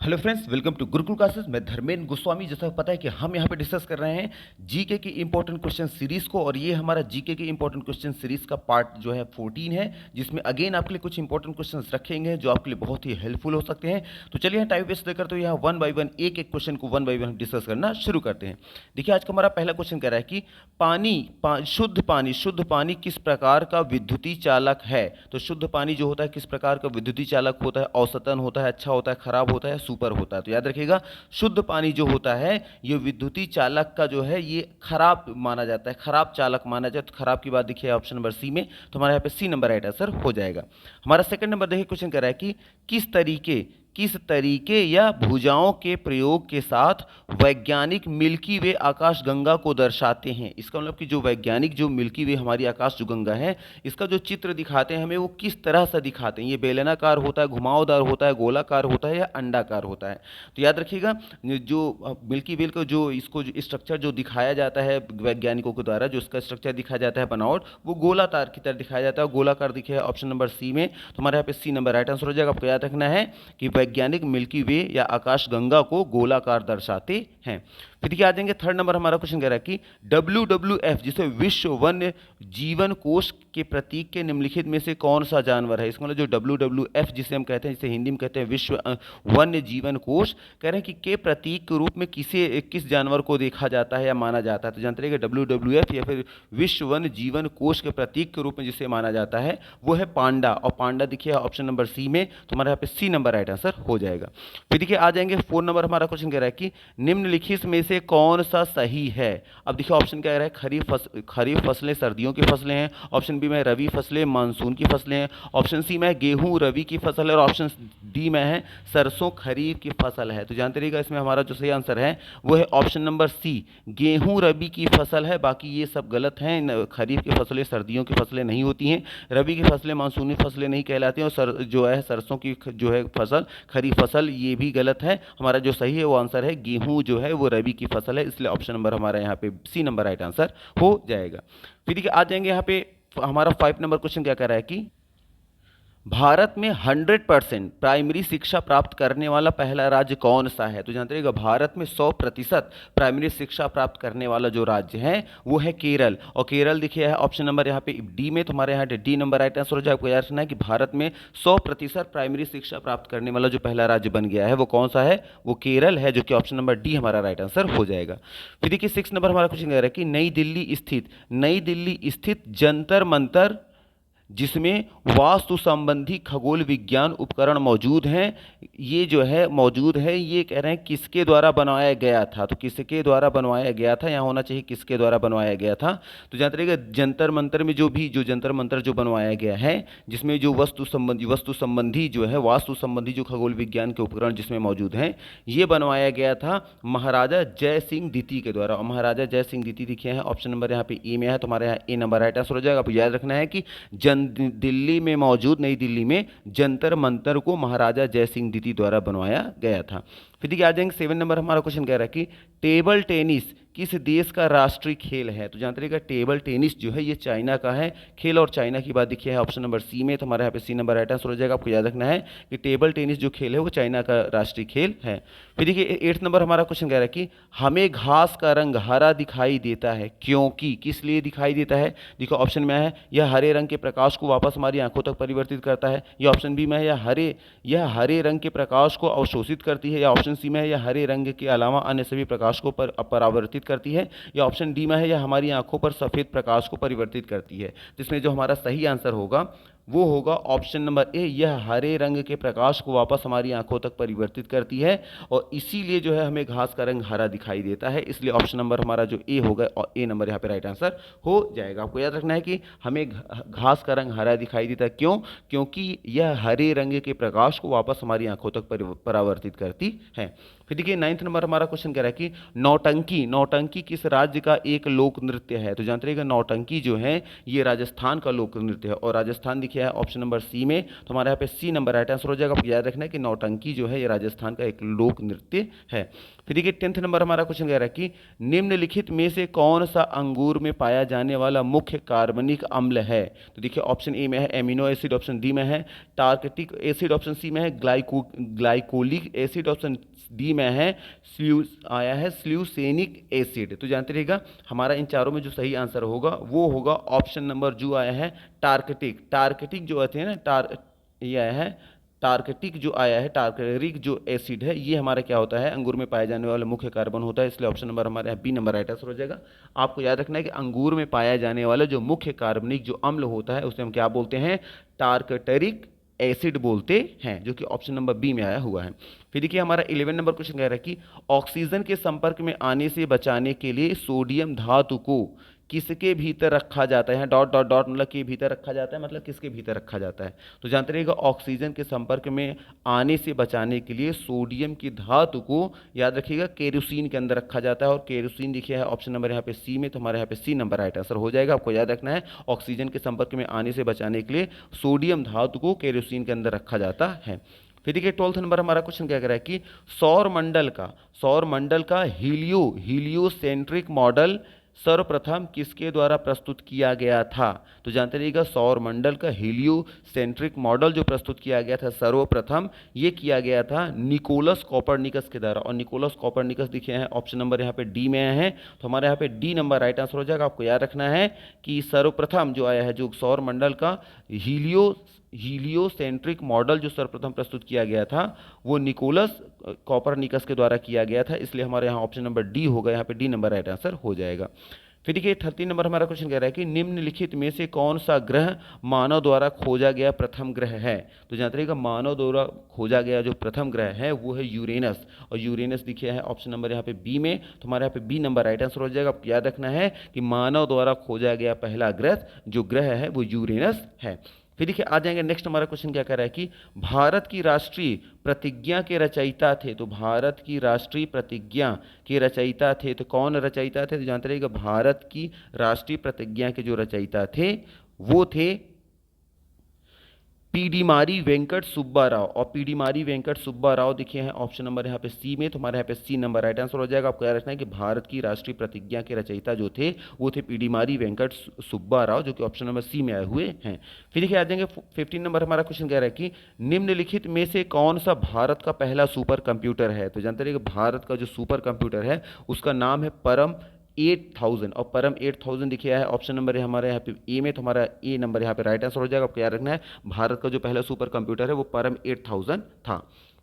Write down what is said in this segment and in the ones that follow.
Hello friends, welcome to Gurukul classes. मैं धर्मेंद्र गोस्वामी। जैसा पता है कि हम यहाँ पे डिस्कस कर रहे हैं जीके की इंपॉर्टेंट क्वेश्चन सीरीज को, और ये हमारा जीके की इंपॉर्टेंट क्वेश्चन सीरीज का पार्ट जो है 14 है, जिसमें अगेन आपके लिए कुछ इंपॉर्टेंट क्वेश्चंस रखेंगे जो आपके लिए बहुत ही हेल्पफुल हो सकते हैं। तो चलिए यहाँ टाइम वेस्ट देकर तो यहाँ वन बाई वन एक एक क्वेश्चन को वन बाई वन डिस्कस करना शुरू करते हैं। देखिए, आज का हमारा पहला क्वेश्चन कह रहा है कि शुद्ध पानी किस प्रकार का विद्युतीय चालक है। तो शुद्ध पानी जो होता है किस प्रकार का विद्युतीय चालक होता है? औसतन होता है, अच्छा होता है, खराब होता है, सुपर होता है। तो याद रखिएगा, शुद्ध पानी जो होता है ये विद्युतीय चालक का जो है ये खराब माना जाता है, खराब चालक माना जाता है। तो खराब की बात देखिए ऑप्शन नंबर सी में, तो हमारे यहाँ पे सी नंबर राइट आंसर हो जाएगा। हमारा सेकंड नंबर देखिए, क्वेश्चन कर रहा है कि किस तरीके या भुजाओं के प्रयोग के साथ वैज्ञानिक मिल्की वे आकाशगंगा को दर्शाते हैं। इसका मतलब कि जो वैज्ञानिक जो मिल्की वे हमारी आकाश जो गंगा है, इसका जो चित्र दिखाते हैं हमें, वो किस तरह से दिखाते हैं। ये बेलनाकार होता है, घुमावदार होता है, गोलाकार होता है या अंडाकार होता है। तो याद रखिएगा, जो मिल्की वे को जो इसको जो स्ट्रक्चर जो दिखाया जाता है वैज्ञानिकों के द्वारा, जो इसका स्ट्रक्चर दिखाया जाता है बनावट, वो गोलाकार की तरह दिखाया जाता है, गोलाकार दिखे ऑप्शन नंबर सी में। तो हमारे यहाँ पे सी नंबर राइट आंसर हो जाएगा। आपको याद रखना है कि वैज्ञानिक मिल्की वे या आकाशगंगा को गोलाकार दर्शाते हैं। फिर देखिए आ जाएंगे थर्ड नंबर, हमारा क्वेश्चन कह रहा है कि WWF जिसे विश्व वन्य जीवन कोष के प्रतीक के निम्नलिखित में से कौन सा जानवर है। इसका मतलब जो WWF जिसे हम कहते हैं, जिसे हिंदी में कहते हैं विश्व वन्य जीवन कोष, कह रहे हैं कि के प्रतीक के रूप में किस जानवर को देखा जाता है या माना जाता है। तो जानते रहिए WWF या फिर विश्व वन्य जीवन कोष के प्रतीक के रूप में जिसे माना जाता है वो है पांडा, और पांडा देखिए ऑप्शन नंबर सी में। तो हमारे यहाँ पे सी नंबर राइट आंसर हो जाएगा। फिर देखिए आ जाएंगे फोर नंबर, हमारा क्वेश्चन कह रहा है कि निम्नलिखित में से कौन सा सही है। अब देखिए ऑप्शन क्या कह रहा है, खरीफ फसलें सर्दियों की फसलें हैं, ऑप्शन बी में रबी फसलें मानसून की फसलें हैं, ऑप्शन सी में गेहूं रबी की फसल है, और ऑप्शन डी में है सरसों खरीफ की फसल है। तो जानते रहिएगा, इसमें हमारा जो सही आंसर है वो है ऑप्शन नंबर सी, गेहूं रबी की फसल है। बाकी ये सब गलत हैं। खरीफ की फसलें सर्दियों की फसलें नहीं होती हैं, रबी की फसलें मानसूनी फसलें नहीं कहलाती हैं, और जो है सरसों की जो है फसल खरीफ फसल, ये भी गलत है। हमारा जो सही है वो आंसर है गेहूं जो है वो रबी की फसल है, इसलिए ऑप्शन नंबर हमारा यहाँ पे सी नंबर राइट आंसर हो जाएगा। फिर देखिए आ जाएंगे यहाँ पे हमारा 5 नंबर क्वेश्चन क्या कह रहा है कि भारत में 100% प्राइमरी शिक्षा प्राप्त करने वाला पहला राज्य कौन सा है। तो जानते रहिएगा, भारत में 100% प्राइमरी शिक्षा प्राप्त करने वाला जो राज्य है वो है केरल, और केरल देखिए है ऑप्शन नंबर यहाँ पे डी में। तुम्हारे यहाँ डी नंबर राइट आंसर हो जाए। आपको याद रखना है कि भारत में 100% प्राइमरी शिक्षा प्राप्त करने वाला जो पहला राज्य बन गया है वो कौन सा है, वो केरल है, जो कि ऑप्शन नंबर डी हमारा राइट आंसर हो जाएगा। फिर देखिए 6 नंबर हमारा क्वेश्चन कह रहा है कि नई दिल्ली स्थित जंतर मंतर जिसमें वास्तु संबंधी खगोल विज्ञान उपकरण मौजूद हैं, ये जो है मौजूद है, ये कह रहे हैं किसके द्वारा बनवाया गया था। तो किसके द्वारा बनवाया गया था, यहाँ होना चाहिए किसके द्वारा बनवाया गया था। तो जानते रहिएगा, जंतर मंतर में जो जंतर मंतर जो बनवाया गया है, जिसमें जो वास्तु संबंधी जो है वास्तु संबंधी जो खगोल विज्ञान के उपकरण जिसमें मौजूद हैं, ये बनवाया गया था महाराजा जय सिंह द्वितीय के द्वारा। और महाराजा जय सिंह द्वितीय लिखे हैं ऑप्शन नंबर यहाँ पे ए में है, तो हमारे यहाँ ए नंबर राइट आंसर हो जाएगा। आपको याद रखना है कि दिल्ली में मौजूद नई दिल्ली में जंतर मंतर को महाराजा जय सिंह द्वितीय द्वारा बनवाया गया था। फिर देखिए आ जाएंगे 7 नंबर, हमारा क्वेश्चन कह रहा है कि टेबल टेनिस किस देश का राष्ट्रीय खेल है। तो जानते रहिएगा, टेबल टेनिस जो है ये चाइना का है खेल, और चाइना की बात देखिए है ऑप्शन नंबर सी में। तो हमारे यहाँ पे सी नंबर राइट आंसर हो जाएगा। आपको याद रखना है कि टेबल टेनिस जो खेल है वो चाइना का राष्ट्रीय खेल है। फिर देखिए 8 नंबर, हमारा क्वेश्चन कह रहा है कि हमें घास का रंग हरा दिखाई देता है क्योंकि, किस लिए दिखाई देता है। देखो ऑप्शन में है यह हरे रंग के प्रकाश को वापस हमारी आंखों तक परिवर्तित करता है, या ऑप्शन बी में है यह हरे रंग के प्रकाश को अवशोषित करती है, या ऑप्शन सी में है यह हरे रंग के अलावा अन्य सभी प्रकाश को परावर्तित करती है, या ऑप्शन डी में है यह हमारी आंखों पर सफेद प्रकाश को परिवर्तित करती है। जिसमें जो हमारा सही आंसर होगा वो होगा ऑप्शन नंबर ए, यह हरे रंग के प्रकाश को वापस हमारी आंखों तक परिवर्तित करती है, और इसीलिए जो है हमें घास का रंग हरा दिखाई देता है। इसलिए ऑप्शन नंबर हमारा जो ए होगा, और ए नंबर यहाँ पे राइट आंसर हो जाएगा। आपको याद रखना है कि हमें घास का रंग हरा दिखाई देता है क्यों, क्योंकि यह हरे रंग के प्रकाश को वापस हमारी आंखों तक परावर्तित करती है। फिर देखिए 9 नंबर, हमारा क्वेश्चन कह रहा है कि नौटंकी किस राज्य का एक लोक नृत्य है। तो जानते रहिएगा, नौटंकी जो है ये राजस्थान का लोक नृत्य है, और राजस्थान देखिए लिखा है ऑप्शन नंबर सी में, तो हमारे यहाँ पे सी नंबर राइट आंसर हो जाएगा। आपको याद रखना है कि नौटंकी जो है ये राजस्थान का एक लोक नृत्य है। फिर देखिए 10th नंबर हमारा क्वेश्चन कह रहा है कि निम्नलिखित में से कौन सा अंगूर में पाया जाने वाला मुख्य कार्बनिक अम्ल है। तो देखिए ऑप्शन ए में है एमिनो एसिड, ऑप्शन डी में है टार्केटिक एसिड, ऑप्शन सी में है ग्लाइकोलिक एसिड, ऑप्शन डी में है स्ल्यूसेनिक एसिड। तो जानते रहिएगा हमारा इन चारों में जो सही आंसर होगा वो होगा ऑप्शन नंबर जो आया है टार्केटिक जो आते हैं ना ये आया है टार्केटिक जो आया है, टार्केरिक जो एसिड है ये हमारा क्या होता है, अंगूर में पाया जाने वाला मुख्य कार्बन होता है, इसलिए ऑप्शन नंबर हमारे यहाँ बी नंबर राइट आंसर हो जाएगा। आपको याद रखना है कि अंगूर में पाया जाने वाला जो मुख्य कार्बनिक जो अम्ल होता है उसे हम क्या बोलते हैं, टार्केटरिक एसिड बोलते हैं, जो कि ऑप्शन नंबर बी में आया हुआ है। फिर देखिए हमारा 11 नंबर क्वेश्चन कह रहा है कि ऑक्सीजन के संपर्क में आने से बचाने के लिए सोडियम धातु को किसके भीतर रखा जाता है, डॉट डॉट डॉट मतलब के भीतर रखा जाता है, मतलब किसके भीतर रखा जाता है। तो जानते रहिएगा ऑक्सीजन के संपर्क में आने से बचाने के लिए सोडियम की धातु को याद रखिएगा केरोसिन के अंदर रखा जाता है, और केरोसिन देखिए है ऑप्शन नंबर यहाँ पे सी में, तो हमारे यहाँ पे सी नंबर राइट आंसर हो जाएगा। आपको याद रखना है ऑक्सीजन के संपर्क में आने से बचाने के लिए सोडियम धातु को केरोसिन के अंदर रखा जाता है। फिर देखिए 12th नंबर हमारा क्वेश्चन क्या कह रहा है कि सौर मंडल का हीलियोसेंट्रिक मॉडल सर्वप्रथम किसके द्वारा प्रस्तुत किया गया था। तो जानते रहिएगा सौर मंडल का हीलियोसेंट्रिक मॉडल जो प्रस्तुत किया गया था सर्वप्रथम ये किया गया था निकोलस कॉपरनिकस के द्वारा, और निकोलस कॉपरनिकस देखिए हैं ऑप्शन नंबर यहाँ पे डी में है, तो हमारे यहाँ पे डी नंबर राइट आंसर हो जाएगा। आपको याद रखना है कि सर्वप्रथम जो आया है जो सौर मंडल का हीलियोसेंट्रिक मॉडल जो सर्वप्रथम प्रस्तुत किया गया था वो निकोलस कॉपरनिकस के द्वारा किया गया था, इसलिए हमारे यहाँ ऑप्शन नंबर डी होगा, यहाँ पे डी नंबर राइट आंसर हो जाएगा। फिर देखिए 13 नंबर हमारा क्वेश्चन कह रहा है कि निम्नलिखित में से कौन सा ग्रह मानव द्वारा खोजा गया प्रथम ग्रह है। तो जानते रहिएगा मानव द्वारा खोजा गया जो प्रथम ग्रह है वो है यूरेनस, और यूरेनस दिखिए है ऑप्शन नंबर यहाँ पे बी में, तो हमारे यहाँ पे बी नंबर राइट आंसर हो जाएगा। आपको याद रखना है कि मानव द्वारा खोजा गया पहला ग्रह है वो यूरेनस है। फिर देखिए आ जाएंगे नेक्स्ट हमारा क्वेश्चन क्या कह रहा है कि भारत की राष्ट्रीय प्रतिज्ञा के रचयिता थे। तो भारत की राष्ट्रीय प्रतिज्ञा के रचयिता थे, तो कौन रचयिता थे। तो जानते रहिएगा भारत की राष्ट्रीय प्रतिज्ञा के जो रचयिता थे वो थे पीडीमारी वेंकट सुब्बा राव, और पीडीमारी वेंकट सुब्बा राव देखिए हैं ऑप्शन नंबर यहाँ पे सी में, तो हमारे यहाँ पे सी नंबर राइट आंसर हो जाएगा। आपको याद रखना है कि भारत की राष्ट्रीय प्रतिज्ञा के रचयिता जो थे वो थे पीडीमारी वेंकट सुब्बा राव, जो कि ऑप्शन नंबर सी में आए हुए हैं। फिर देखिए आ जाएंगे 15 नंबर हमारा क्वेश्चन कह रहा है कि निम्नलिखित में से कौन सा भारत का पहला सुपर कंप्यूटर है। तो जानते रहिए भारत का जो सुपर कंप्यूटर है उसका नाम है परम 8000, और परम 8000 देखिए है ऑप्शन नंबर है हमारे यहाँ पे ए में, तो हमारा ए नंबर यहाँ पे राइट आंसर हो जाएगा। आपको याद रखना है भारत का जो पहला सुपर कंप्यूटर है वो परम 8000 था।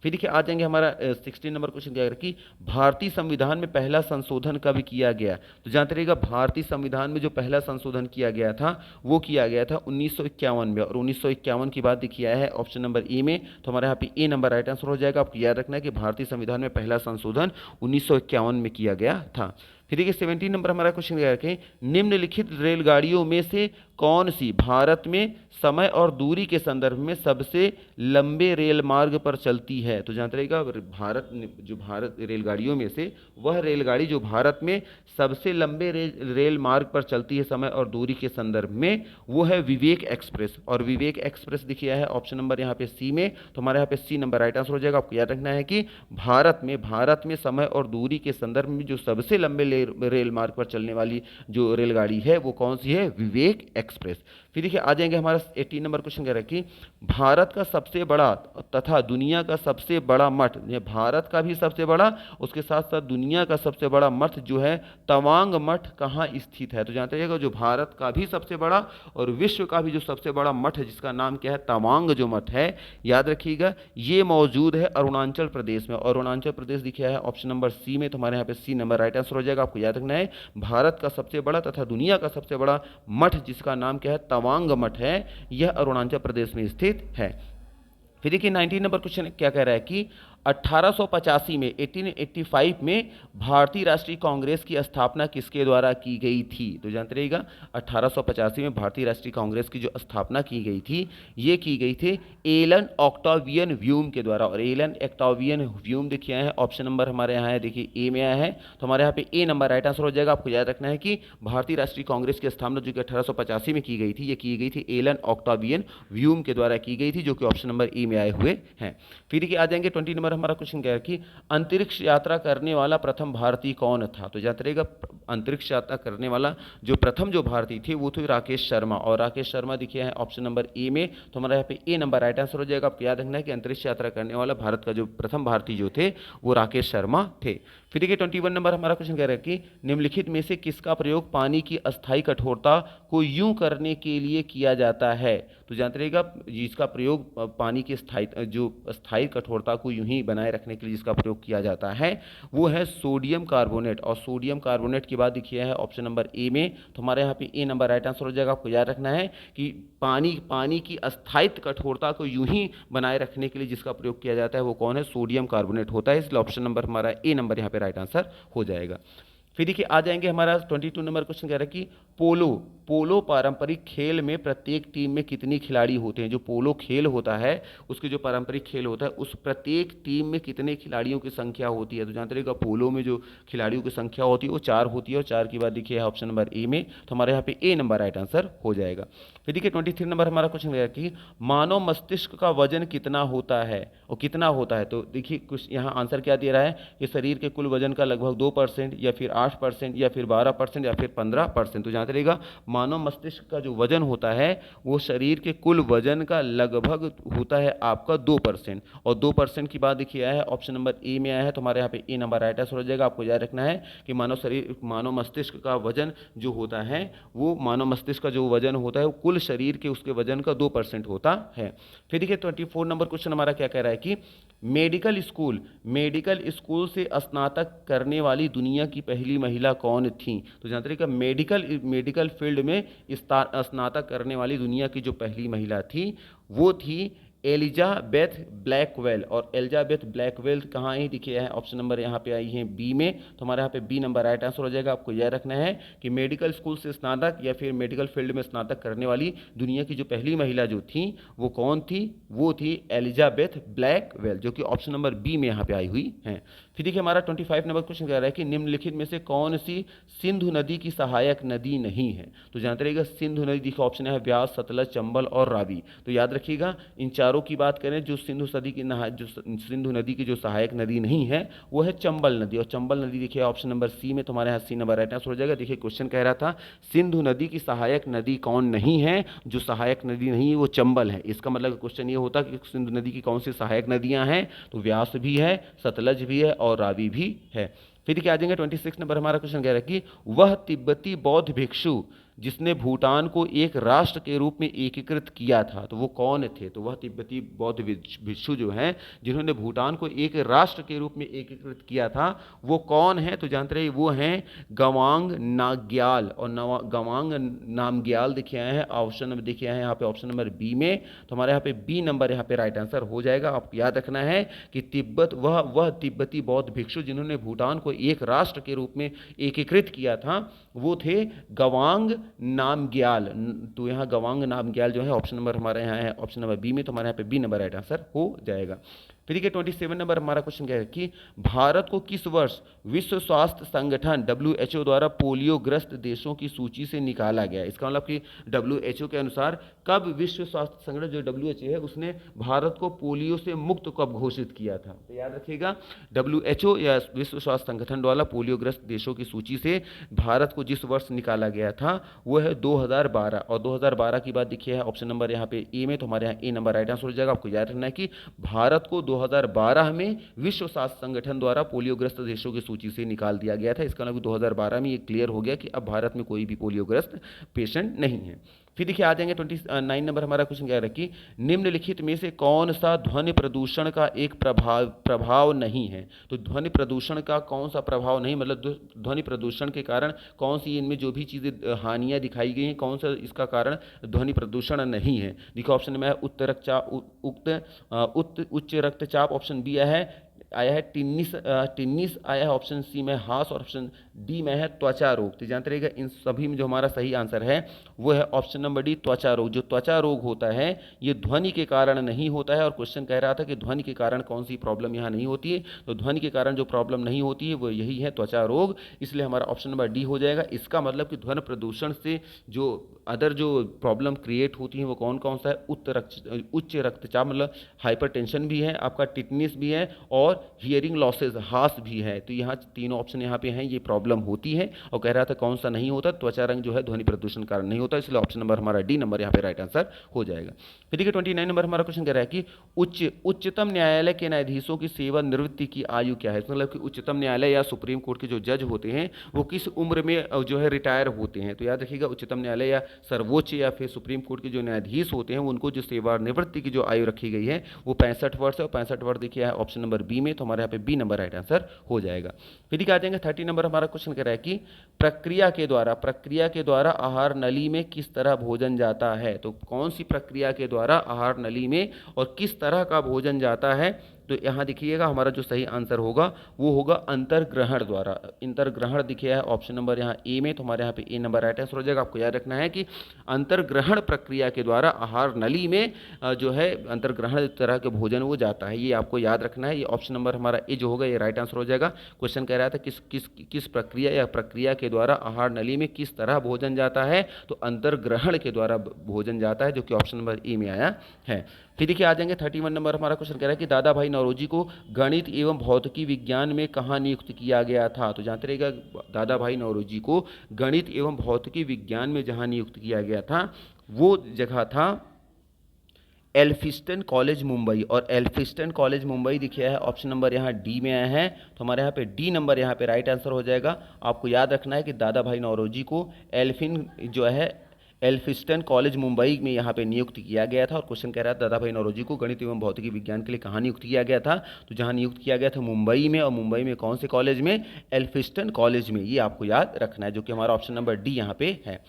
फिर देखिए आ जाएंगे हमारा 16 नंबर क्वेश्चन क्या है कि भारतीय संविधान में पहला संशोधन कब किया गया। तो जानते रहिएगा भारतीय संविधान में जो पहला संशोधन किया गया था वो किया गया था 1951 में, और 1951 की बात देखिए है ऑप्शन नंबर ए में, तो हमारे यहाँ पे ए नंबर राइट आंसर हो जाएगा। आपको याद रखना है कि भारतीय संविधान में पहला संशोधन 1951 में किया गया था। फिर देखिए 17 नंबर हमारा क्वेश्चन क्या है, निम्नलिखित रेलगाड़ियों में से कौन सी भारत में समय और दूरी के संदर्भ में सबसे लंबे रेल मार्ग पर चलती है। तो जानते रहिएगा भारत रेलगाड़ियों में से वह रेलगाड़ी जो भारत में सबसे लंबे रेल मार्ग पर चलती है समय और दूरी के संदर्भ में वो है विवेक एक्सप्रेस, और विवेक एक्सप्रेस दिखिए है ऑप्शन नंबर यहाँ पे सी में, तो हमारे यहाँ पे सी नंबर राइट आंसर हो जाएगा। आपको याद रखना है कि भारत में समय और दूरी के संदर्भ में जो सबसे लंबे रेल मार्ग पर चलने वाली जो रेलगाड़ी है वो कौन सी है, विवेक एक्सप्रेस। फिर देखिए आ जाएंगे हमारा 18 नंबर क्वेश्चन कह रहा है कि भारत का सबसे बड़ा तथा दुनिया का सबसे बड़ा मठ, भारत का भी सबसे बड़ा उसके साथ साथ दुनिया का सबसे बड़ा मठ जो है तवांग मठ कहाँ स्थित है। तो जानते रहिएगा जो भारत का भी सबसे बड़ा और विश्व का भी जो सबसे बड़ा मठ है जिसका नाम क्या है, तवांग जो मठ है, याद रखिएगा ये मौजूद है अरुणाचल प्रदेश में, और अरुणाचल प्रदेश दिखा है ऑप्शन नंबर सी में, तो हमारे यहाँ पे सी नंबर राइट आंसर हो जाएगा। आपको याद रखना है भारत का सबसे बड़ा तथा दुनिया का सबसे बड़ा मठ जिसका नाम क्या है, तवांग मठ है, यह अरुणाचल प्रदेश में स्थित है। फिर देखिए 19 नंबर क्वेश्चन क्या कह रहा है कि 1885 में 1885 में भारतीय राष्ट्रीय कांग्रेस की स्थापना किसके द्वारा की गई थी? तो जानते रहिएगा 1885 में भारतीय राष्ट्रीय कांग्रेस की जो स्थापना की गई थी ये की गई थी एलन ऑक्टावियन व्यूम के द्वारा। और एलन ऑक्टावियन व्यूम देखिए है, ऑप्शन नंबर हमारे यहाँ है, देखिए ए में आया है, तो हमारे यहाँ पे ए नंबर राइट आंसर हो जाएगा। आपको याद रखना है कि भारतीय राष्ट्रीय कांग्रेस की स्थापना जो कि 1885 में की गई थी, ये की गई थी एलन ऑक्टावियन व्यूम के द्वारा की गई थी, जो कि ऑप्शन नंबर ए में आए हुए हैं। फिर देखिए आ जाएंगे 20 नंबर हमारा क्वेश्चन क्या है कि अंतरिक्ष यात्रा करने वाला प्रथम भारतीय कौन था? तो जानते रहिएगा अंतरिक्ष यात्रा करने वाला जो प्रथम जो भारतीय थे वो थे राकेश शर्मा। और राकेश शर्मा देखिए है ऑप्शन नंबर ए में, तो हमारा यहाँ पे ए नंबर राइट आंसर हो जाएगा। आपको याद रखना है कि अंतरिक्ष यात्रा करने वाला भारत का जो प्रथम भारतीय जो थे वो राकेश शर्मा थे। फिर देखिए 21 नंबर हमारा क्वेश्चन कह रहा है कि निम्नलिखित में से किसका प्रयोग पानी की अस्थायी कठोरता को यूं करने के लिए किया जाता है? तो जानते रहिएगा जिसका प्रयोग पानी की स्थायी कठोरता को यूं ही बनाए रखने के लिए जिसका प्रयोग किया जाता है वो है सोडियम कार्बोनेट। और सोडियम कार्बोनेट की बात देखिए है ऑप्शन नंबर ए में, तो हमारे यहाँ पे ए नंबर राइट आंसर हो जाएगा। आपको याद रखना है कि पानी की अस्थायित्व कठोरता को यूं ही बनाए रखने के लिए जिसका प्रयोग किया जाता है वो कौन है? सोडियम कार्बोनेट होता है। इसलिए ऑप्शन नंबर हमारा ए नंबर यहाँ पे राइट आंसर हो जाएगा। फिर देखिए आ जाएंगे हमारा 22 नंबर क्वेश्चन कह रहा है कि पोलो पारंपरिक खेल में प्रत्येक टीम में कितने खिलाड़ी होते हैं? जो पोलो खेल होता है उसके जो पारंपरिक खेल होता है उस प्रत्येक टीम में कितने खिलाड़ियों की संख्या होती है? तो जानते रहिएगा पोलो में जो खिलाड़ियों की संख्या होती है वो 4 होती है। और 4 की बात देखिए ऑप्शन नंबर ए में, तो हमारे यहाँ पे ए नंबर राइट आंसर हो जाएगा। फिर देखिए 23 नंबर हमारा क्वेश्चन है कि मानव मस्तिष्क का वजन कितना होता है और कितना होता है? तो देखिए कुछ यहाँ आंसर क्या दे रहा है कि शरीर के कुल वजन का लगभग 2% या फिर 8% या फिर 12% या फिर 15%। तो जानते रहिएगा मानव मस्तिष्क का जो वजन होता है वो शरीर के कुल वजन का लगभग होता है आपका 2%। और 2% की बात देखिए आया है ऑप्शन नंबर ए में आया है, तो हमारे यहाँ पे ए नंबर राइट आंसर हो जाएगा। आपको याद रखना है कि मानव मस्तिष्क का वजन जो होता है वो मानव मस्तिष्क का जो वजन होता है वो कुल शरीर के उसके वजन का 2% होता है। फिर देखिए 24 नंबर क्वेश्चन हमारा क्या कह रहा है कि मेडिकल स्कूल से स्नातक करने वाली दुनिया की पहली महिला कौन थी? तो जानते हैं कि मेडिकल फील्ड में स्नातक करने वाली दुनिया की जो पहली महिला थी वो थी एलिजाबेथ ब्लैकवेल। और एलिजाबेथ ब्लैकवेल कहाँ ही दिखे है? ऑप्शन नंबर यहाँ पे आई है बी में, तो हमारे यहाँ पे बी नंबर राइट आंसर हो जाएगा। आपको यह रखना है कि मेडिकल स्कूल से स्नातक या फिर मेडिकल फील्ड में स्नातक करने वाली दुनिया की जो पहली महिला जो थी वो कौन थी? वो थी एलिजाबेथ ब्लैकवेल, जो कि ऑप्शन नंबर बी में यहाँ पे आई हुई है। फिर देखिए हमारा 25 नंबर क्वेश्चन कह रहा है कि निम्नलिखित में से कौन सी सिंधु नदी की सहायक नदी नहीं है? तो जानते रहिएगा सिंधु नदी देखिए ऑप्शन है व्यास, सतलज, चंबल और रावी। तो याद रखिएगा इन चारों की बात करें जो सिंधु नदी की जो सहायक नदी नहीं है वो है चंबल नदी। और चंबल नदी देखिए ऑप्शन नंबर सी में, तुम्हारे यहाँ सी नंबर राइट आंसर हो जाएगा। देखिए क्वेश्चन कह रहा था सिंधु नदी की सहायक नदी कौन नहीं है? जो सहायक नदी नहीं है वो चंबल है। इसका मतलब क्वेश्चन ये होता कि सिंधु नदी की कौन सी सहायक नदियां हैं? तो व्यास भी है, सतलज भी है और रावी भी है। फिर क्या आ जाएंगे 26 नंबर हमारा क्वेश्चन कह रहा है कि वह तिब्बती बौद्ध भिक्षु जिसने भूटान को एक राष्ट्र के रूप में एकीकृत किया था, तो वो कौन थे? तो वह तिब्बती बौद्ध भिक्षु जो हैं जिन्होंने भूटान को एक राष्ट्र के रूप में एकीकृत किया था वो कौन है? तो जानते रहिए वो हैं गवांग नामग्याल। और गवांग नामग्याल देखिए आए हैं ऑप्शन नंबर देखिए आए हैं यहाँ पे ऑप्शन नंबर बी में, तो हमारे यहाँ पे बी नंबर यहाँ पे राइट आंसर हो जाएगा। आप याद रखना है कि वह तिब्बती बौद्ध भिक्षु जिन्होंने भूटान को एक राष्ट्र के रूप में एकीकृत किया था वो थे गवांग नामग्याल। तो यहाँ गवांग नामग्याल जो है ऑप्शन नंबर हमारे यहाँ है ऑप्शन नंबर बी में, तो हमारे यहाँ पे बी नंबर राइट आंसर हो जाएगा। फिर देखिए 27 नंबर हमारा क्वेश्चन क्या है कि भारत को किस वर्ष विश्व स्वास्थ्य संगठन WHO द्वारा पोलियोग्रस्त देशों की सूची से निकाला गया? इसका मतलब कि WHO के अनुसार कब विश्व स्वास्थ्य संगठन जो WHO है उसने भारत को पोलियो से मुक्त कब घोषित किया था? तो याद रखिएगा WHO या विश्व स्वास्थ्य संगठन द्वारा पोलियोग्रस्त देशों की सूची से भारत को जिस वर्ष निकाला गया था वो है 2012। और 2012 की बात देखिए है ऑप्शन नंबर यहाँ पे ए में, तो हमारे यहाँ ए नंबर राइट आंसर हो जाएगा। आपको याद रखना है कि भारत को 2012 में विश्व स्वास्थ्य संगठन द्वारा पोलियोग्रस्त देशों की सूची से निकाल दिया गया था। इसका मतलब 2012 में ये क्लियर हो गया कि अब भारत में कोई भी पोलियोग्रस्त पेशेंट नहीं है। फिर देखिए आ जाएंगे 29 नंबर हमारा क्वेश्चन क्या है कि निम्नलिखित में से कौन सा ध्वनि प्रदूषण का एक प्रभाव नहीं है? तो ध्वनि प्रदूषण का कौन सा प्रभाव नहीं, मतलब ध्वनि प्रदूषण के कारण कौन सी इनमें जो भी चीज़ें हानियां दिखाई गई हैं कौन सा इसका कारण ध्वनि प्रदूषण नहीं है? देखिए ऑप्शन में है उच्च रक्तचाप ऑप्शन बी है आया है टिन्निस आया है ऑप्शन सी में हास, और ऑप्शन डी में है त्वचा रोग। तो जानते रहिएगा इन सभी में जो हमारा सही आंसर है वो है ऑप्शन नंबर डी त्वचा रोग। जो त्वचा रोग होता है ये ध्वनि के कारण नहीं होता है, और क्वेश्चन कह रहा था कि ध्वनि के कारण कौन सी प्रॉब्लम यहाँ नहीं होती है, तो ध्वनि के कारण जो प्रॉब्लम नहीं होती है वो यही है त्वचा रोग, इसलिए हमारा ऑप्शन नंबर डी हो जाएगा। इसका मतलब कि ध्वनि प्रदूषण से जो अदर जो प्रॉब्लम क्रिएट होती है वो कौन कौन सा है, उच्च रक्तचाप मतलब हाइपरटेंशन भी है, आपका टिटनेस भी है, और हियरिंग लॉसेज हास भी है। तो यहाँ तीनों ऑप्शन यहाँ पे हैं, ये प्रॉब्लम होती है, और कह रहा था कौन सा नहीं होता, त्वचा रंग जो है ध्वनि प्रदूषण कारण नहीं होता, इसलिए ऑप्शन नंबर हमारा डी नंबर यहाँ पे राइट आंसर हो जाएगा। फिर देखिए 29 नंबर हमारा क्वेश्चन कह रहा है कि उच्चतम न्यायालय के न्यायाधीशों की सेवानिवृत्ति की आयु क्या है। मतलब कि उच्चतम न्यायालय या सुप्रीम कोर्ट के जो जज होते हैं वो किस उम्र में जो है रिटायर होते हैं। तो याद रखिएगा उच्चतम न्यायालय या सर्वोच्च या फिर सुप्रीम कोर्ट के जो न्यायाधीश होते हैं उनको जो सेवानिवृत्ति की जो आयु रखी गई है वो 65 वर्ष है, और 65 वर्ष देखिए है ऑप्शन नंबर बी में, तो हमारे यहाँ पे बी नंबर राइट आंसर हो जाएगा। फिर आ जाएंगे 30 नंबर हमारा क्वेश्चन कह रहा है कि प्रक्रिया के द्वारा आहार नली में किस तरह भोजन जाता है। तो कौन सी प्रक्रिया के द्वारा आहार नली में और किस तरह का भोजन जाता है, तो यहाँ देखिएगा हमारा जो सही आंसर होगा वो होगा अंतर्ग्रहण द्वारा। अंतर्ग्रहण दिखे है ऑप्शन नंबर यहाँ ए में, तो हमारे यहाँ पे ए नंबर राइट आंसर हो जाएगा। आपको याद रखना है कि अंतर्ग्रहण प्रक्रिया के द्वारा आहार नली में जो है अंतर्ग्रहण तरह के भोजन वो जाता है, ये आपको याद रखना है। ये ऑप्शन नंबर हमारा ए जो होगा ये राइट आंसर हो जाएगा। क्वेश्चन कह रहा था किस प्रक्रिया या प्रक्रिया के द्वारा आहार नली में किस तरह भोजन जाता है, तो अंतर्ग्रहण के द्वारा भोजन जाता है, जो कि ऑप्शन नंबर ए में आया है। फिर देखिए आ जाएंगे 31 नंबर हमारा क्वेश्चन कह रहा है कि दादा भाई नौरोजी को गणित एवं भौतिकी विज्ञान में कहाँ नियुक्त किया गया था। तो जानते रहिएगा दादा भाई नौरोजी को गणित एवं भौतिकी विज्ञान में जहाँ नियुक्त किया गया था वो जगह था एल्फिस्टन कॉलेज मुंबई, और एल्फिस्टन कॉलेज मुंबई दिखा है ऑप्शन नंबर यहाँ डी में आया है, तो हमारे यहाँ पे डी नंबर यहाँ पे राइट आंसर हो जाएगा। आपको याद रखना है कि दादा भाई नौरोजी को एल्फिस्टन कॉलेज मुंबई में यहाँ पे नियुक्त किया गया था, और क्वेश्चन कह रहा था दादा भाई नौरोजी को गणित एवं भौतिकी विज्ञान के लिए कहाँ नियुक्त किया गया था। तो जहाँ नियुक्त किया गया था मुंबई में, और मुंबई में कौन से कॉलेज में, एल्फिस्टन कॉलेज में, ये आपको याद रखना है, जो कि हमारा ऑप्शन नंबर डी यहाँ पे है।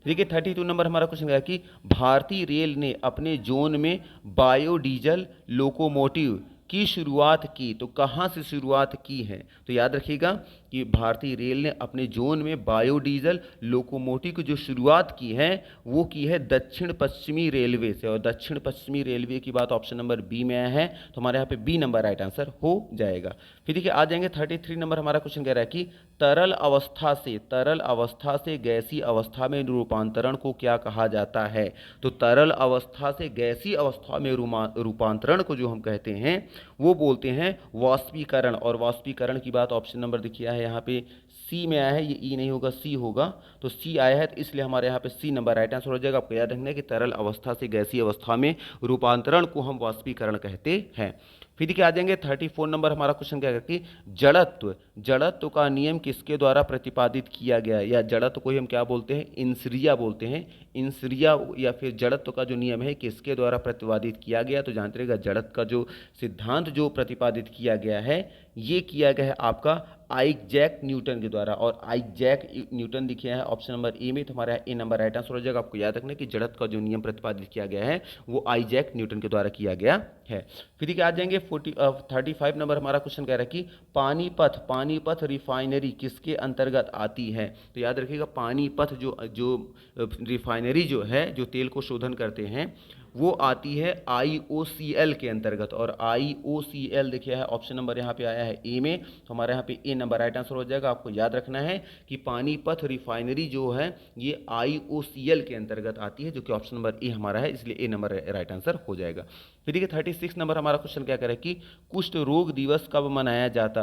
देखिए 32 नंबर हमारा क्वेश्चन है कि भारतीय रेल ने अपने जोन में बायोडीजल लोकोमोटिव की शुरुआत की, तो कहाँ से शुरुआत की है। तो याद रखिएगा कि भारतीय रेल ने अपने जोन में बायोडीजल लोकोमोटिव की जो शुरुआत की है वो की है दक्षिण पश्चिमी रेलवे से, और दक्षिण पश्चिमी रेलवे की बात ऑप्शन नंबर बी में आया है, तो हमारे यहाँ पे बी नंबर राइट आंसर हो जाएगा। फिर देखिए आ जाएंगे 33 नंबर हमारा क्वेश्चन कह रहा है कि तरल अवस्था से गैसीय अवस्था में रूपांतरण को क्या कहा जाता है। तो तरल अवस्था से गैसीय अवस्था में रूपांतरण को जो हम कहते हैं वो बोलते हैं वाष्पीकरण, और वाष्पीकरण की बात ऑप्शन नंबर देखिए है यहाँ पे सी में आया है, ये ई नहीं होगा सी होगा, तो सी आया है, तो इसलिए हमारे यहाँ पे सी नंबर राइट आंसर हो जाएगा। आपको याद रखना है कि तरल अवस्था से गैसीय अवस्था में रूपांतरण को हम वाष्पीकरण कहते हैं। फिर देखिए आ जाएंगे 34 नंबर हमारा क्वेश्चन क्या है कि जड़त्व का नियम किसके द्वारा प्रतिपादित किया गया है, या जड़त्व को ही हम क्या बोलते हैं, इंसरिया बोलते हैं। इंसरिया या फिर जड़त्व का जो नियम है किसके द्वारा प्रतिपादित किया गया। तो जानते रहिएगा जड़त्व का जो सिद्धांत जो प्रतिपादित किया गया है ये किया गया है आपका आइजैक न्यूटन के द्वारा, और आइजैक न्यूटन दिखे हैं ऑप्शन नंबर ए में, तो हमारा ए नंबर राइट आंसर हो जाएगा। आपको याद रखना है कि जड़त्व का जो नियम प्रतिपादित किया गया है वो आइजैक न्यूटन के द्वारा किया गया है। फिर देखिए आ जाएंगे 35 नंबर हमारा क्वेश्चन कह रहा है कि पानीपत रिफाइनरी किसके अंतर्गत आती है। तो याद रखिएगा पानीपत जो रिफाइनरी जो है जो तेल को शोधन करते हैं वो आती है IOCL के अंतर्गत, और IOCL देखिए है ऑप्शन नंबर यहाँ पे आया है ए में, तो हमारे यहाँ पे ए नंबर राइट आंसर हो जाएगा। आपको याद रखना है कि पानीपत रिफाइनरी जो है ये IOCL के अंतर्गत आती है, जो कि ऑप्शन नंबर ए हमारा है, इसलिए ए नंबर राइट आंसर हो जाएगा। फिर देखिए 36 नंबर हमारा क्वेश्चन क्या कह रहा है कि कुष्ठ रोग दिवस कब मनाया जाता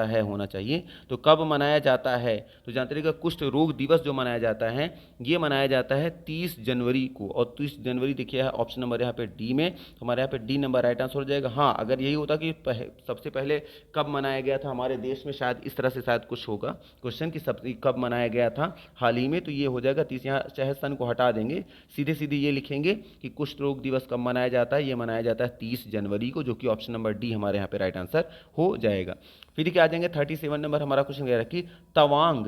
है होना चाहिए। तो कब मनाया जाता है, तो जानते रहिएगा कुष्ठ रोग दिवस जो मनाया जाता है ये मनाया जाता है 30 जनवरी को, और 30 जनवरी देखिए है ऑप्शन नंबर यहाँ पे डी में, तो हमारे यहाँ पे डी नंबर राइट आंसर हो जाएगा। हाँ अगर यही होता कि सबसे पहले कब मनाया गया था हमारे देश में, शायद इस तरह से शायद कुछ होगा क्वेश्चन कि कब मनाया गया था हाल ही में, तो ये हो जाएगा 30, यहाँ चाहे सन को हटा देंगे, सीधे सीधे ये लिखेंगे कि कुष्ठ रोग दिवस कब मनाया जाता है, ये मनाया जाता है 30 जनवरी को, जो कि ऑप्शन नंबर डी हमारे यहाँ पे राइट आंसर हो जाएगा। फिर क्या आ जाएंगे 37 नंबर हमारा क्वेश्चन कह रहा है कि तवांग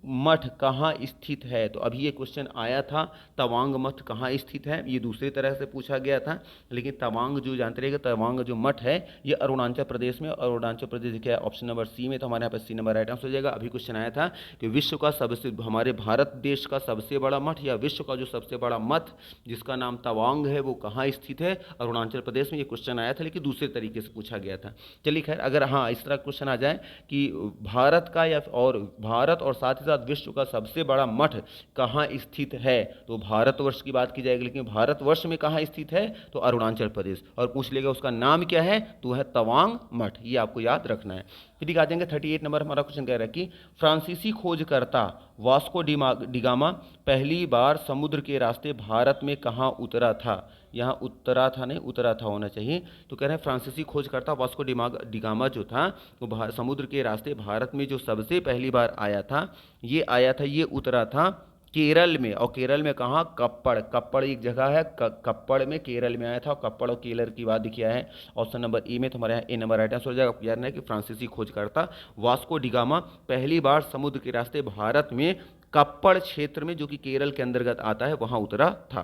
मठ कहाँ स्थित है? तो अभी ये क्वेश्चन आया था, तवांग मठ कहाँ स्थित है, ये दूसरी तरह से पूछा गया था। लेकिन तवांग जो जानते रहिएगा, तवांग जो मठ है ये अरुणाचल प्रदेश में, अरुणाचल प्रदेश क्या है ऑप्शन नंबर सी में, तो हमारे यहाँ पर सी नंबर राइट आंसर हो जाएगा। अभी क्वेश्चन आया था कि विश्व का सबसे, हमारे भारत देश का सबसे बड़ा मठ या विश्व का जो सबसे बड़ा मठ जिसका नाम तवांग है वो कहाँ स्थित है? अरुणाचल प्रदेश में। ये क्वेश्चन आया था लेकिन दूसरे तरीके से पूछा गया था। चलिए खैर, अगर हाँ इस तरह क्वेश्चन आ जाए कि भारत का या और भारत और साथ ही साथ विश्व का सबसे बड़ा मठ कहाँ स्थित है, तो भारतवर्ष की बात की जाएगी, लेकिन भारतवर्ष में कहाँ स्थित है? तो अरुणाचल प्रदेश। और पूछ लेगा उसका नाम क्या है, तो है तवांग मठ, ये आपको याद रखना है। फिर आ जाएंगे 38 नंबर हमारा क्वेश्चन कह रहा है कि फ्रांसीसी खोजकर्ता वास्को डिगामा पहली बार समुद्र के रास्ते भारत में कहाँ उतरा था? यहाँ उतरा था नहीं, उतरा था होना चाहिए। तो कह रहे हैं फ्रांसीसी खोजकर्ता वास्को डिगामा जो था वो समुद्र के रास्ते भारत में जो सबसे पहली बार आया था, ये उतरा था केरल में। और केरल में कहाँ? कप्पड़। कप्पड़ एक जगह है, कप्पड़ में केरल में आया था। कप्पड़ और केरल की बात दिखा है ऑप्शन नंबर ए में, तो हमारे यहाँ ए नंबर राइट आंसर हो जाएगा। आपको याद है कि फ्रांसीसी खोजकर्ता वास्को डिगामा पहली बार समुद्र के रास्ते भारत में कप्पड़ क्षेत्र में, जो कि केरल के अंतर्गत आता है, वहां उतरा था।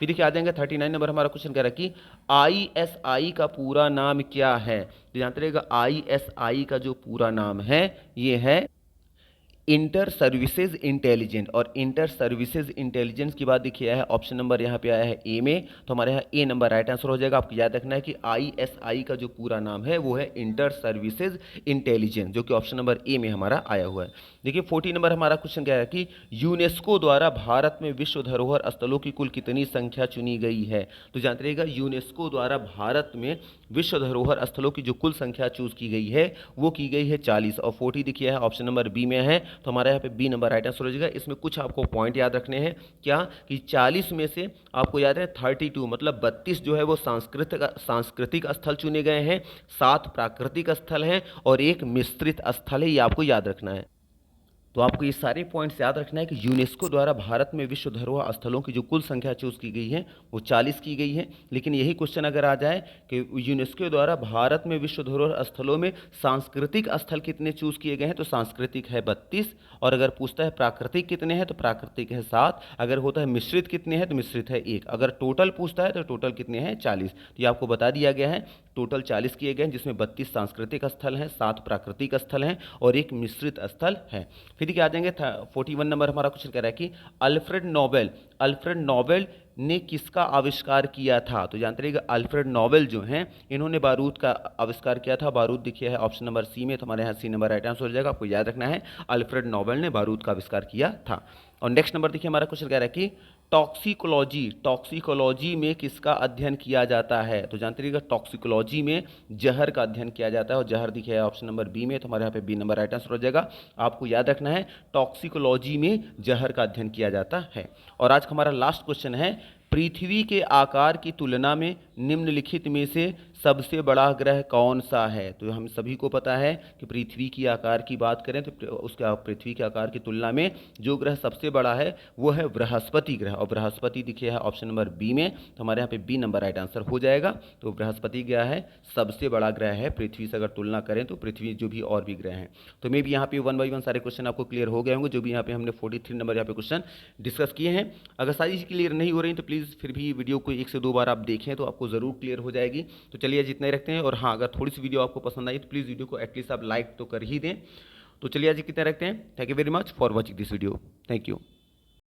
फिर देखिए आ जाएंगे 39 नंबर हमारा क्वेश्चन कह रहा है कि ISI का पूरा नाम क्या है? तो जानते रहेगा ISI का जो पूरा नाम है ये है इंटर सर्विसेज इंटेलिजेंस। और इंटर सर्विसेज इंटेलिजेंस की बात देखिए है ऑप्शन नंबर यहाँ पे आया है ए में, तो हमारे यहाँ ए नंबर राइट आंसर हो जाएगा। आपको याद रखना है कि ISI का जो पूरा नाम है वो है इंटर सर्विसेज इंटेलिजेंस, जो कि ऑप्शन नंबर ए में हमारा आया हुआ है। देखिए 40 नंबर हमारा क्वेश्चन क्या है कि यूनेस्को द्वारा भारत में विश्व धरोहर स्थलों की कुल कितनी संख्या चुनी गई है? तो जानते रहिएगा यूनेस्को द्वारा भारत में विश्व धरोहर स्थलों की जो कुल संख्या चूज की गई है वो की गई है 40, और 40 देखिए है ऑप्शन नंबर बी में है, तो हमारे यहाँ पे बी नंबर राइट आंसर हो जाएगा। इसमें कुछ आपको पॉइंट याद रखने हैं, क्या कि 40 में से आपको याद है 32 मतलब 32 जो है वो सांस्कृतिक स्थल चुने गए हैं, 7 प्राकृतिक स्थल हैं और एक मिश्रित स्थल है, ये आपको याद रखना है। तो आपको ये सारे पॉइंट्स याद रखना है कि यूनेस्को द्वारा भारत में विश्व धरोहर स्थलों की जो कुल संख्या चूज की गई है वो 40 की गई है। लेकिन यही क्वेश्चन अगर आ जाए कि यूनेस्को द्वारा भारत में विश्व धरोहर स्थलों में सांस्कृतिक स्थल कितने चूज किए गए हैं, तो सांस्कृतिक है 32, और अगर पूछता है प्राकृतिक कितने हैं तो प्राकृतिक है 7, अगर होता है मिश्रित कितने हैं तो मिश्रित है 1, अगर टोटल पूछता है तो टोटल कितने हैं 40। तो ये आपको बता दिया गया है, टोटल 40 किए गए हैं, जिसमें 32 सांस्कृतिक स्थल हैं, 7 प्राकृतिक स्थल हैं और एक मिश्रित स्थल है। फिर क्या आ जाएंगे 41 नंबर हमारा क्वेश्चन कह रहा है कि अल्फ्रेड नोबेल ने किसका आविष्कार किया था? तो जानते रहिएगा अल्फ्रेड नोबेल जो हैं इन्होंने बारूद का आविष्कार किया था। बारूद दिखिए है ऑप्शन नंबर सी में, तो हमारे यहाँ सी नंबर राइट आंसर हो जाएगा। आपको याद रखना है अल्फ्रेड नोबेल ने बारूद का आविष्कार किया था। और नेक्स्ट नंबर देखिए हमारा क्वेश्चन कह रहा है कि टॉक्सिकोलॉजी में किसका अध्ययन किया जाता है? तो जानते रहिएगा टॉक्सिकोलॉजी में जहर का अध्ययन किया जाता है, और जहर दिखे ऑप्शन नंबर बी में, तो हमारे यहाँ पे बी नंबर राइट आंसर हो जाएगा। आपको याद रखना है टॉक्सिकोलॉजी में जहर का अध्ययन किया जाता है। और आज का हमारा लास्ट क्वेश्चन है, पृथ्वी के आकार की तुलना में निम्नलिखित में से सबसे बड़ा ग्रह कौन सा है? तो हम सभी को पता है कि पृथ्वी की आकार की बात करें तो उसका पृथ्वी के आकार की तुलना में जो ग्रह सबसे बड़ा है वो है बृहस्पति ग्रह, और बृहस्पति दिखे है ऑप्शन नंबर बी में, तो हमारे यहाँ पे बी नंबर राइट आंसर हो जाएगा। तो बृहस्पति ग्रह है सबसे बड़ा ग्रह है पृथ्वी से, अगर तुलना करें तो पृथ्वी जो भी और भी ग्रह हैं। तो मे भी यहाँ पे 1 बाई 1 सारे क्वेश्चन आपको क्लियर हो गए होंगे, जो भी यहाँ पे हमने 43 नंबर यहाँ पे क्वेश्चन डिस्कस किए हैं। अगर सारी चीज़ क्लियर नहीं हो रही तो प्लीज़ फिर भी वीडियो को 1 से 2 बार आप देखें तो आपको ज़रूर क्लियर हो जाएगी। तो चलिए जितना ही रखते हैं, और हाँ अगर थोड़ी सी वीडियो आपको पसंद आई तो प्लीज़ वीडियो को एटलीस्ट आप लाइक तो कर ही दें। तो चलिए आज कितना रखते हैं। Thank you very much for watching this video. Thank you.